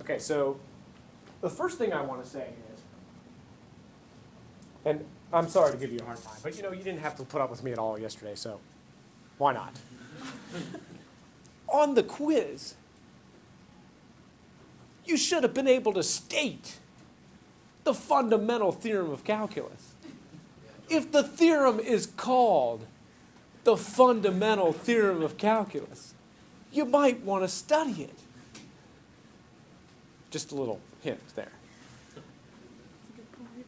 Okay, so the first thing I want to say is, and I'm sorry to give you a hard time, but you didn't have to put up with me at all yesterday, so why not? On the quiz, you should have been able to state the fundamental theorem of calculus. If the theorem is called the fundamental theorem of calculus, you might want to study it. Just a little hint there.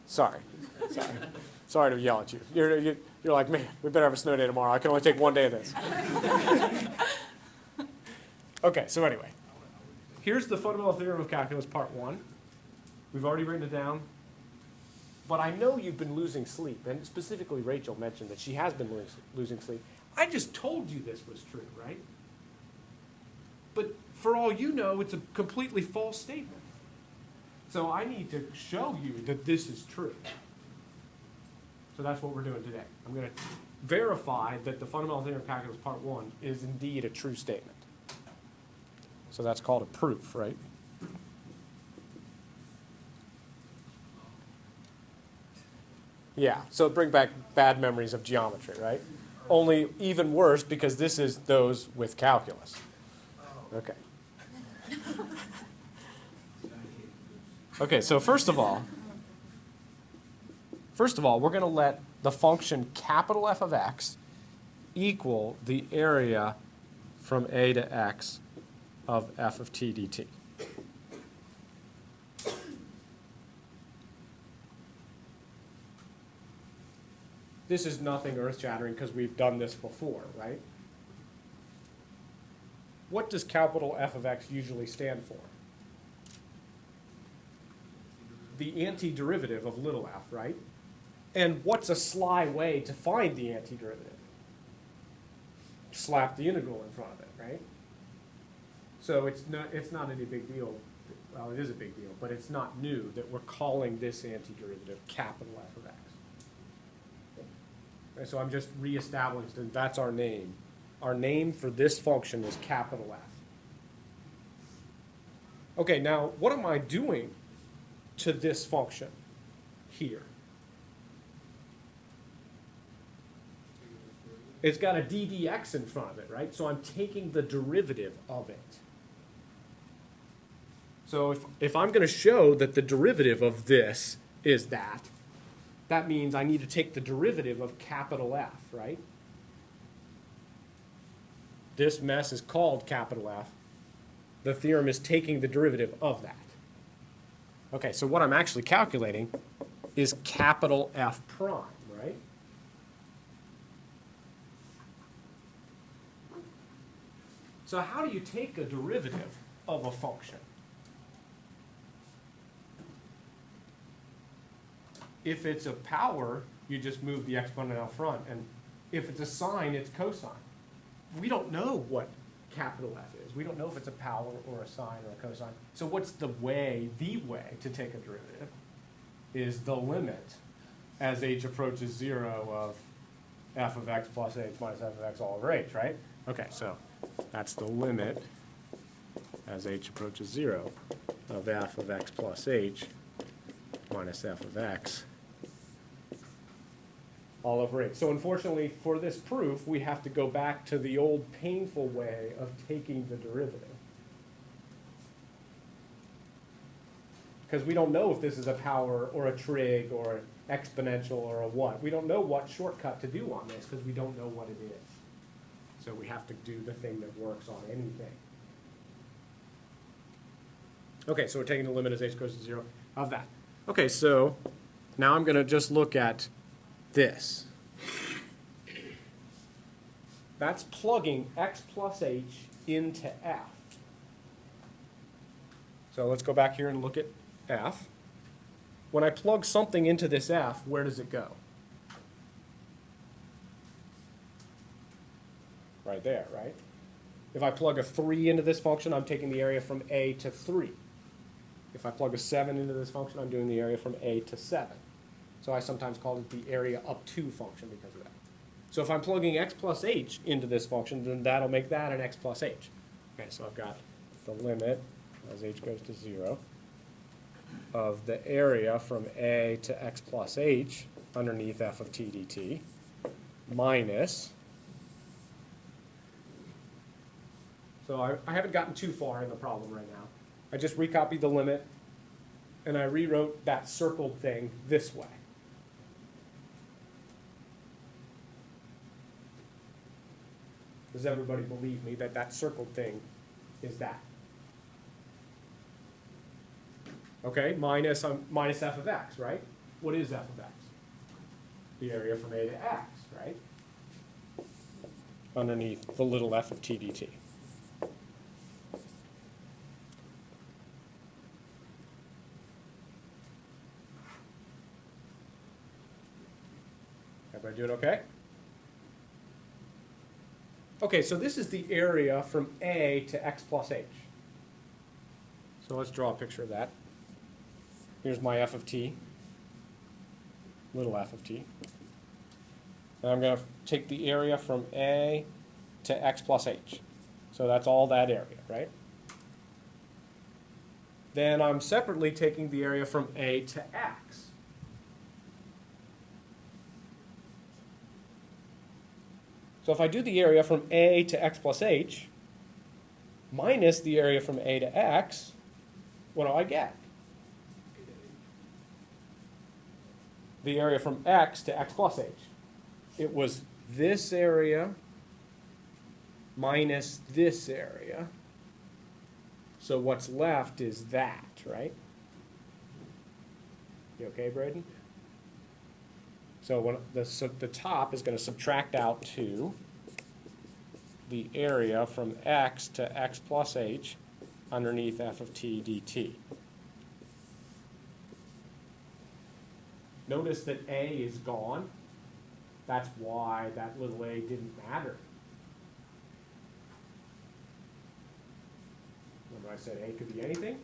Sorry. Sorry to yell at you. You're like, man, we better have a snow day tomorrow. I can only take one day of this. Okay, so anyway. Here's the fundamental theorem of calculus, part 1. We've already written it down. But I know you've been losing sleep, and specifically Rachel mentioned that she has been losing sleep. I just told you this was true, right? But for all you know, it's a completely false statement. So I need to show you that this is true. So that's what we're doing today. I'm going to verify that the fundamental theorem of calculus, part 1, is indeed a true statement. So that's called a proof, right? Yeah, so bring back bad memories of geometry, right? Only even worse because this is those with calculus. Okay. Okay, so first of all, we're going to let the function capital F of x equal the area from a to x of f of t dt. This is nothing earth-shattering because we've done this before, right? What does capital F of x usually stand for? The antiderivative of little f, right? And what's a sly way to find the antiderivative? Slap the integral in front of it, right? So it's not any big deal. Well, it is a big deal, but it's not new that we're calling this antiderivative capital F of x. Okay, so I'm just reestablishing that that's our name. Our name for this function is capital F. Okay, now what am I doing to this function here? It's got a ddx in front of it, right? So I'm taking the derivative of it. So if I'm going to show that the derivative of this is that means I need to take the derivative of capital F, right? This mess is called capital F. The theorem is taking the derivative of that. Okay, so what I'm actually calculating is capital F prime, right? So how do you take a derivative of a function? If it's a power, you just move the exponent out front, and if it's a sine, it's cosine. We don't know what capital F is. We don't know if it's a power or a sine or a cosine. So what's the way to take a derivative is the limit as h approaches 0 of f of x plus h minus f of x all over h, right? Okay, so that's the limit as h approaches 0 of f of x plus h minus f of x all over h. So unfortunately, for this proof, we have to go back to the old painful way of taking the derivative. Because we don't know if this is a power or a trig or exponential or a what. We don't know what shortcut to do on this because we don't know what it is. So we have to do the thing that works on anything. Okay, so we're taking the limit as h goes to 0 of that. Okay, so now I'm going to just look at this. That's plugging x plus h into f. So let's go back here and look at f. When I plug something into this f, where does it go? Right there, right? If I plug a 3 into this function, I'm taking the area from a to 3. If I plug a 7 into this function, I'm doing the area from a to 7. So I sometimes call it the area up to function because of that. So if I'm plugging x plus h into this function, then that'll make that an x plus h. Okay, so I've got the limit as h goes to 0, of the area from A to x plus h underneath f of t dt minus, so I haven't gotten too far in the problem right now. I just recopied the limit, and I rewrote that circled thing this way. Does everybody believe me that that circled thing is that? Okay, minus f of x, right? What is f of x? The area from A to x, right? Underneath the little f of t dt. Everybody doing okay? Okay, so this is the area from A to x plus h. So let's draw a picture of that. Here's my f of t, little f of t. And I'm going to take the area from A to x plus h. So that's all that area, right? Then I'm separately taking the area from A to x. So if I do the area from A to x plus h minus the area from A to x, what do I get? The area from x to x plus h. It was this area minus this area. So what's left is that, right? You okay, Braden? So when the top is going to subtract out to the area from x to x plus h underneath f of t dt. Notice that a is gone. That's why that little a didn't matter. Remember I said a could be anything?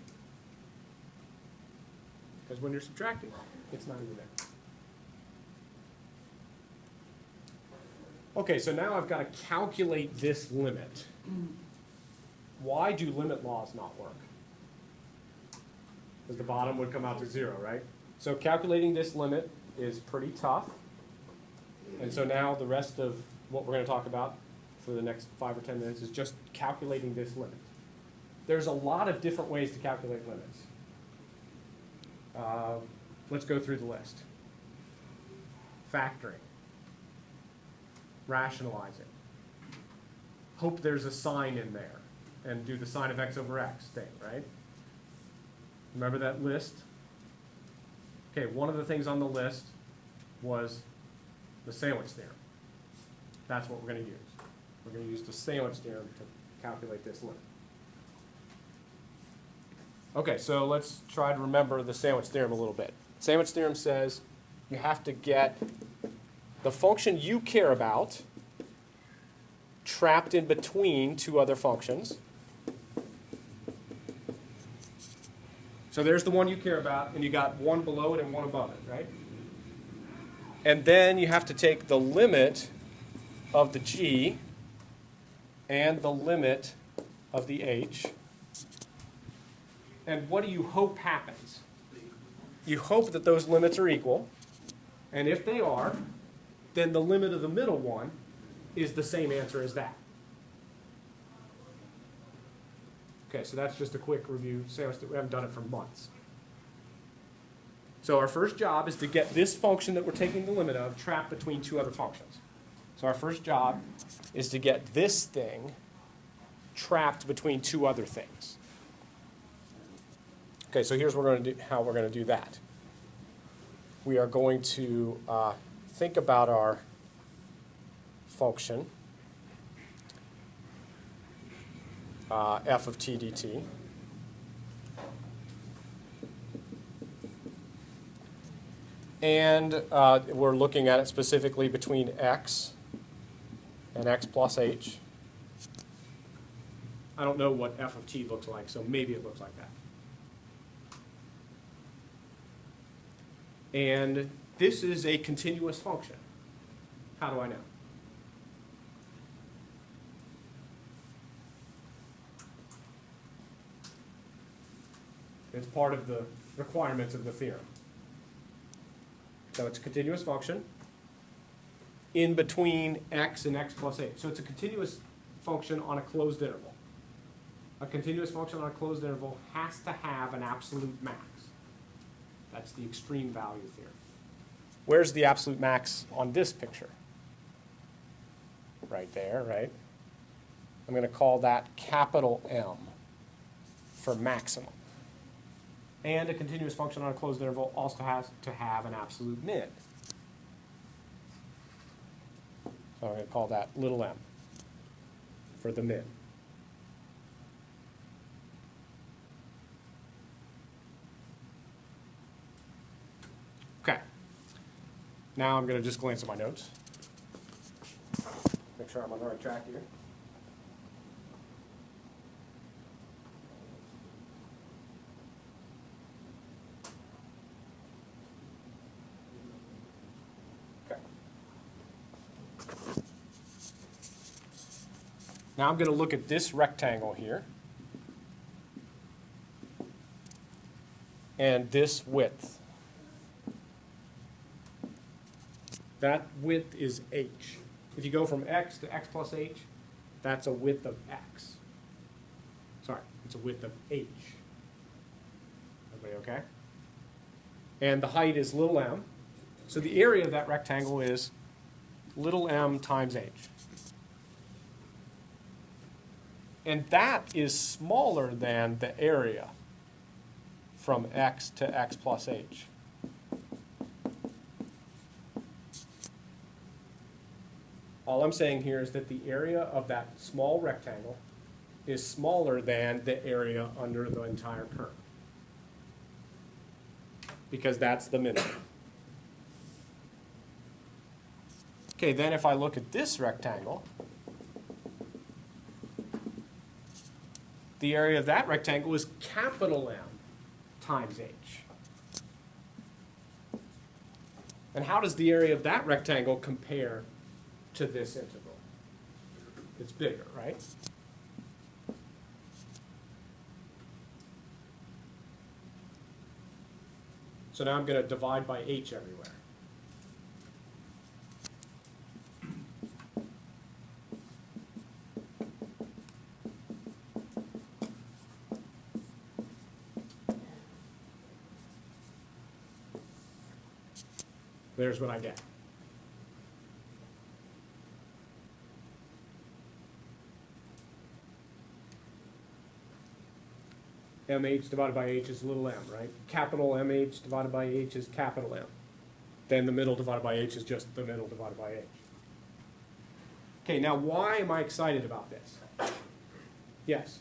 Because when you're subtracting, it's not even there. Okay, so now I've got to calculate this limit. Why do limit laws not work? Because the bottom would come out to 0, right? So calculating this limit is pretty tough. And so now the rest of what we're going to talk about for the next 5 or 10 minutes is just calculating this limit. There's a lot of different ways to calculate limits. Let's go through the list. Factoring. Rationalize it. Hope there's a sign in there and do the sine of x over x thing, right? Remember that list? Okay, one of the things on the list was the sandwich theorem. That's what we're going to use. We're going to use the sandwich theorem to calculate this limit. Okay, so let's try to remember the sandwich theorem a little bit. Sandwich theorem says you have to get the function you care about trapped in between two other functions. So there's the one you care about, and you got one below it and one above it, right? And then you have to take the limit of the g and the limit of the h. And what do you hope happens? You hope that those limits are equal, and if they are, then the limit of the middle one is the same answer as that. Okay, so that's just a quick review. We haven't done it for months. So our first job is to get this function that we're taking the limit of trapped between two other functions. So our first job is to get this thing trapped between two other things. Okay, so here's how we're going to do that. We are going to think about our function, f of t dt. And we're looking at it specifically between x and x plus h. I don't know what f of t looks like, so maybe it looks like that. And this is a continuous function. How do I know? It's part of the requirements of the theorem. So it's a continuous function in between x and x plus h. So it's a continuous function on a closed interval. A continuous function on a closed interval has to have an absolute max. That's the extreme value theorem. Where's the absolute max on this picture? Right there, right? I'm going to call that capital M for maximum. And a continuous function on a closed interval also has to have an absolute min. So I'm going to call that little m for the min. Okay. Now I'm going to just glance at my notes. Make sure I'm on the right track here. Okay. Now I'm going to look at this rectangle here and this width. That width is h. If you go from x to x plus h, that's a width of x. Sorry, it's a width of h. Everybody okay? And the height is little m. So the area of that rectangle is little m times h. And that is smaller than the area from x to x plus h. All I'm saying here is that the area of that small rectangle is smaller than the area under the entire curve, because that's the minimum. Okay, then if I look at this rectangle, the area of that rectangle is capital M times h. And how does the area of that rectangle compare to this integral? It's bigger, right? So now I'm going to divide by h everywhere. There's what I get. mh divided by h is little m, right? Capital MH divided by h is capital M. Then the middle divided by h is just the middle divided by h. Okay, now why am I excited about this? Yes?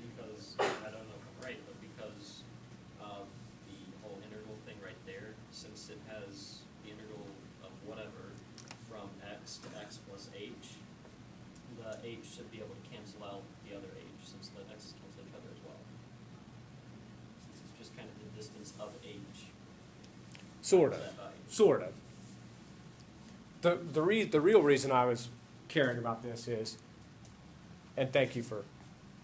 Because, I don't know if I'm right, but because of the whole integral thing right there, since it has the integral of whatever from x to x plus h, the h should be able to cancel out the other h, since the x's cancel each other as well. Since it's just kind of the distance of h. Sort of. Sort of. The real reason I was caring about this is, and thank you for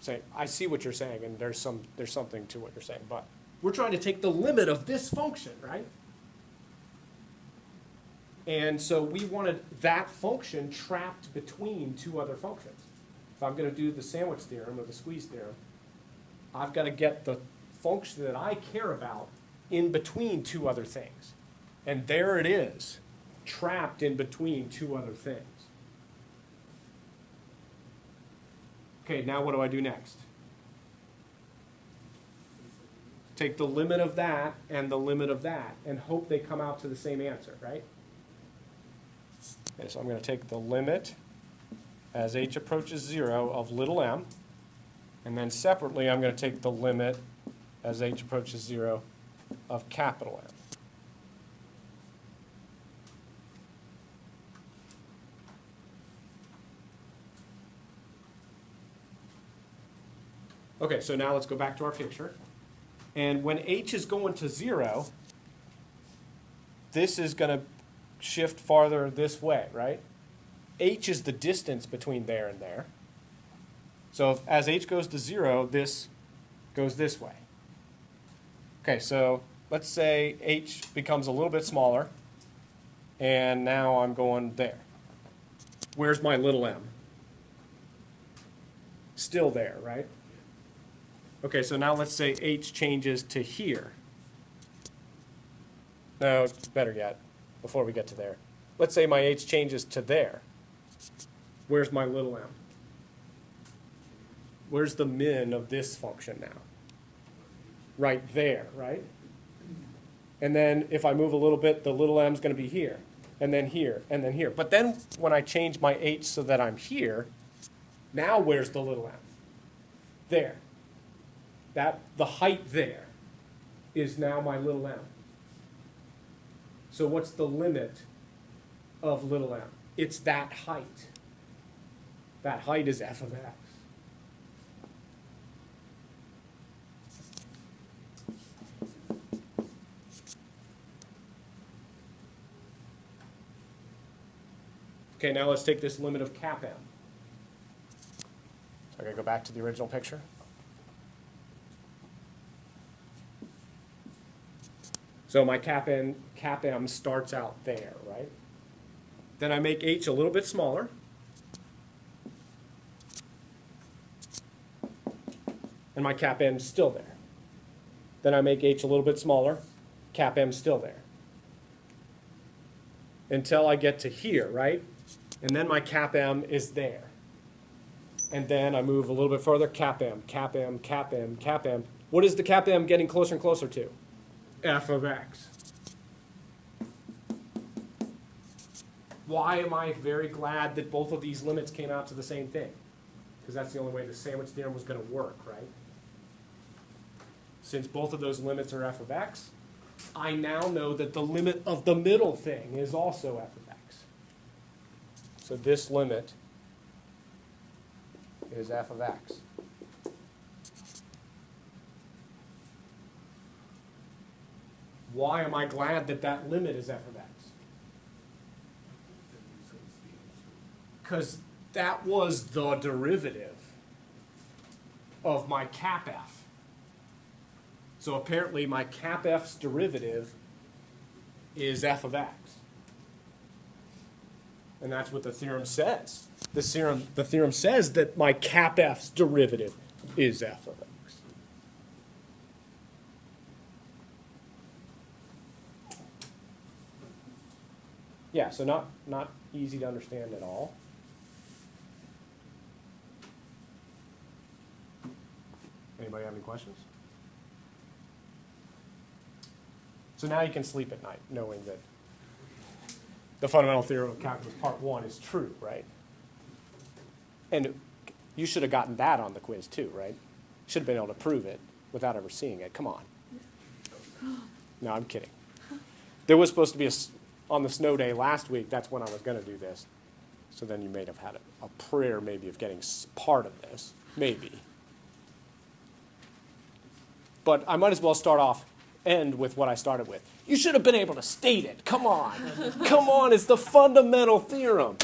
saying, I see what you're saying, and there's something to what you're saying, but we're trying to take the limit of this function, right? And so we wanted that function trapped between two other functions. If I'm going to do the sandwich theorem or the squeeze theorem, I've got to get the function that I care about in between two other things. And there it is, trapped in between two other things. Okay, now what do I do next? Take the limit of that and the limit of that and hope they come out to the same answer, right? Okay, so I'm going to take the limit as h approaches 0 of little m, and then separately I'm going to take the limit as h approaches 0 of capital M. Okay, so now let's go back to our picture. And when h is going to 0, this is going to shift farther this way, right? H is the distance between there and there. So as h goes to 0, this goes this way. Okay, so let's say h becomes a little bit smaller, and now I'm going there. Where's my little m? Still there, right? Okay, so now let's say h changes to here. No, better yet, before we get to there. Let's say my h changes to there. Where's my little m? Where's the min of this function now? Right there, right? And then if I move a little bit, the little m's going to be here, and then here, and then here. But then when I change my h so that I'm here, now where's the little m? There. The height there is now my little m. So what's the limit of little m? It's that height. That height is f of x. Okay, now let's take this limit of cap m. So I gotta go back to the original picture. So my cap m starts out there, right? Then I make h a little bit smaller. And my cap m's still there. Then I make h a little bit smaller, cap m's still there. Until I get to here, right? And then my cap m is there. And then I move a little bit further, cap m, cap m, cap m, cap m. What is the cap m getting closer and closer to? F of x. Why am I very glad that both of these limits came out to the same thing? Because that's the only way the sandwich theorem was going to work, right? Since both of those limits are f of x, I now know that the limit of the middle thing is also f of x. So this limit is f of x. Why am I glad that that limit is f of x? Because that was the derivative of my cap f. So apparently my cap f's derivative is f of x. And that's what the theorem says. The theorem says that my cap f's derivative is f of x. Yeah, so not easy to understand at all. Anybody have any questions? So now you can sleep at night knowing that the fundamental theorem of calculus part 1 is true, right? And you should have gotten that on the quiz too, right? Should have been able to prove it without ever seeing it. Come on. No, I'm kidding. There was supposed to be on the snow day last week, that's when I was going to do this. So then you may have had a prayer maybe of getting part of this, maybe. But I might as well end with what I started with. You should have been able to state it. Come on. Come on, it's the fundamental theorem.